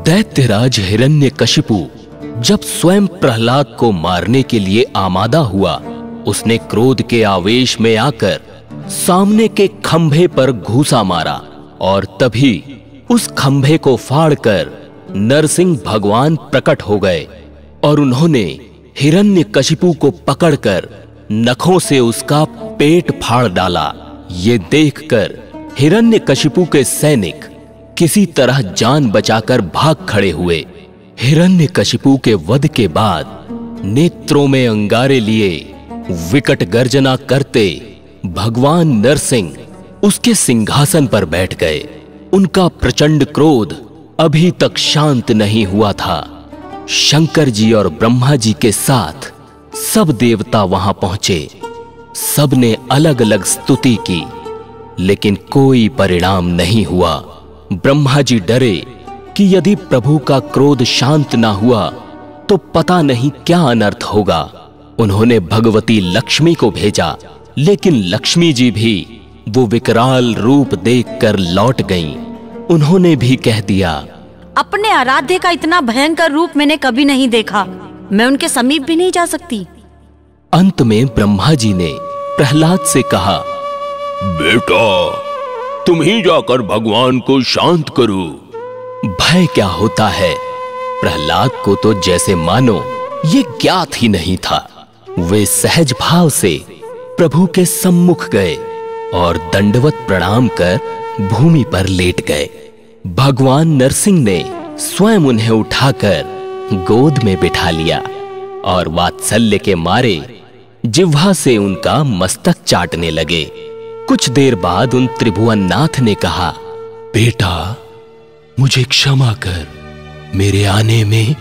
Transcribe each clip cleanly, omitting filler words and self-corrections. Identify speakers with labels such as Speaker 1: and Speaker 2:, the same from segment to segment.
Speaker 1: दैत्यराज हिरण्यकशिपु जब स्वयं प्रहलाद को मारने के लिए आमादा हुआ, उसने क्रोध के आवेश में आकर सामने के खंभे पर घूंसा मारा और तभी उस खंभे को फाड़कर नरसिंह भगवान प्रकट हो गए और उन्होंने हिरण्यकशिपु को पकड़कर नखों से उसका पेट फाड़ डाला। ये देखकर हिरण्यकशिपु के सैनिक किसी तरह जान बचाकर भाग खड़े हुए। हिरण्यकशिपु के वध के बाद नेत्रों में अंगारे लिए विकट गर्जना करते भगवान नरसिंह उसके सिंहासन पर बैठ गए। उनका प्रचंड क्रोध अभी तक शांत नहीं हुआ था। शंकर जी और ब्रह्मा जी के साथ सब देवता वहां पहुंचे। सब ने अलग अलग स्तुति की, लेकिन कोई परिणाम नहीं हुआ। ब्रह्मा जी डरे कि यदि प्रभु का क्रोध शांत ना हुआ तो पता नहीं क्या अनर्थ होगा। उन्होंने भगवती लक्ष्मी को भेजा, लेकिन लक्ष्मी जी भी वो विकराल रूप देखकर लौट गईं। उन्होंने भी कह दिया,
Speaker 2: अपने आराध्य का इतना भयंकर रूप मैंने कभी नहीं देखा, मैं उनके समीप भी नहीं जा सकती।
Speaker 1: अंत में ब्रह्मा जी ने प्रहलाद से कहा,
Speaker 3: बेटा, तुम ही जाकर भगवान को शांत करो।
Speaker 1: भय क्या होता है? प्रहलाद को तो जैसे मानो ये ज्ञात ही नहीं था। वे सहज भाव से प्रभु के सम्मुख गए और दंडवत प्रणाम कर भूमि पर लेट गए। भगवान नरसिंह ने स्वयं उन्हें उठाकर गोद में बिठा लिया और वात्सल्य के मारे जिह्वा से उनका मस्तक चाटने लगे। कुछ देर बाद उन त्रिभुवननाथ ने कहा,
Speaker 4: बेटा, मुझे क्षमा कर, मेरे आने में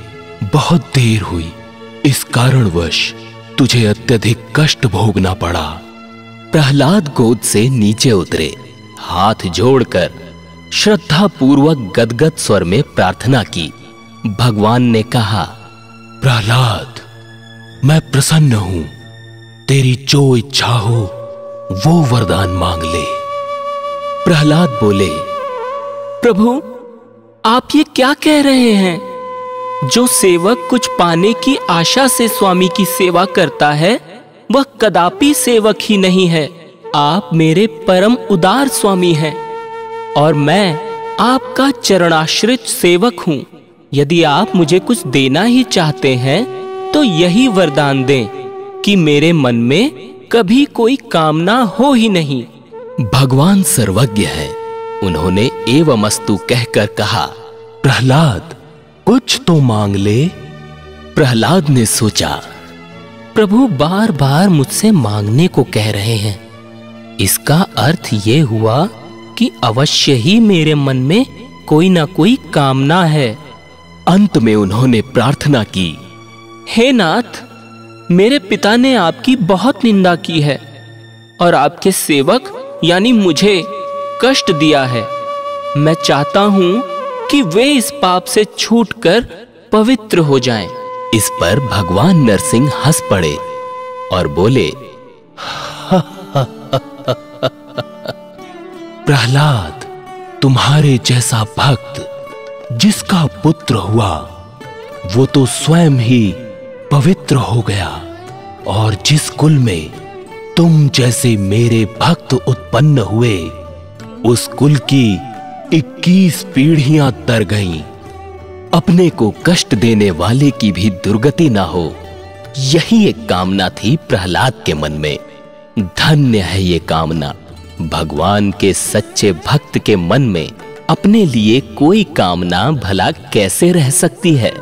Speaker 4: बहुत देर हुई। इस कारणवश तुझे अत्यधिक कष्ट भोगना पड़ा।
Speaker 1: प्रहलाद गोद से नीचे उतरे, हाथ जोड़कर श्रद्धा पूर्वक गदगद स्वर में प्रार्थना की। भगवान ने कहा,
Speaker 4: प्रहलाद, मैं प्रसन्न हूं। तेरी जो इच्छा हो वो वरदान मांग ले।
Speaker 1: प्रहलाद बोले,
Speaker 5: प्रभु, आप ये क्या कह रहे हैं? जो सेवक कुछ पाने की आशा से स्वामी की सेवा करता है, वह कदापि सेवक ही नहीं है। आप मेरे परम उदार स्वामी हैं और मैं आपका चरणाश्रित सेवक हूं। यदि आप मुझे कुछ देना ही चाहते हैं तो यही वरदान दें कि मेरे मन में कभी कोई कामना हो ही नहीं।
Speaker 1: भगवान सर्वज्ञ है। उन्होंने एवमस्तु कहकर कहा,
Speaker 4: प्रहलाद, कुछ तो मांग ले।
Speaker 1: प्रहलाद ने सोचा,
Speaker 5: प्रभु बार बार मुझसे मांगने को कह रहे हैं। इसका अर्थ ये हुआ कि अवश्य ही मेरे मन में कोई ना कोई कामना है।
Speaker 1: अंत में उन्होंने प्रार्थना की,
Speaker 5: हे नाथ, मेरे पिता ने आपकी बहुत निंदा की है और आपके सेवक यानी मुझे कष्ट दिया है। मैं चाहता हूं कि वे इस पाप से छूटकर पवित्र हो जाएं।
Speaker 1: इस पर भगवान नरसिंह हंस पड़े और बोले,
Speaker 4: प्रहलाद, तुम्हारे जैसा भक्त जिसका पुत्र हुआ वो तो स्वयं ही पवित्र हो गया, और जिस कुल में तुम जैसे मेरे भक्त उत्पन्न हुए उस कुल की 21 पीढ़ियां तर गईं।
Speaker 1: अपने को कष्ट देने वाले की भी दुर्गति ना हो, यही एक कामना थी प्रहलाद के मन में। धन्य है ये कामना। भगवान के सच्चे भक्त के मन में अपने लिए कोई कामना भला कैसे रह सकती है।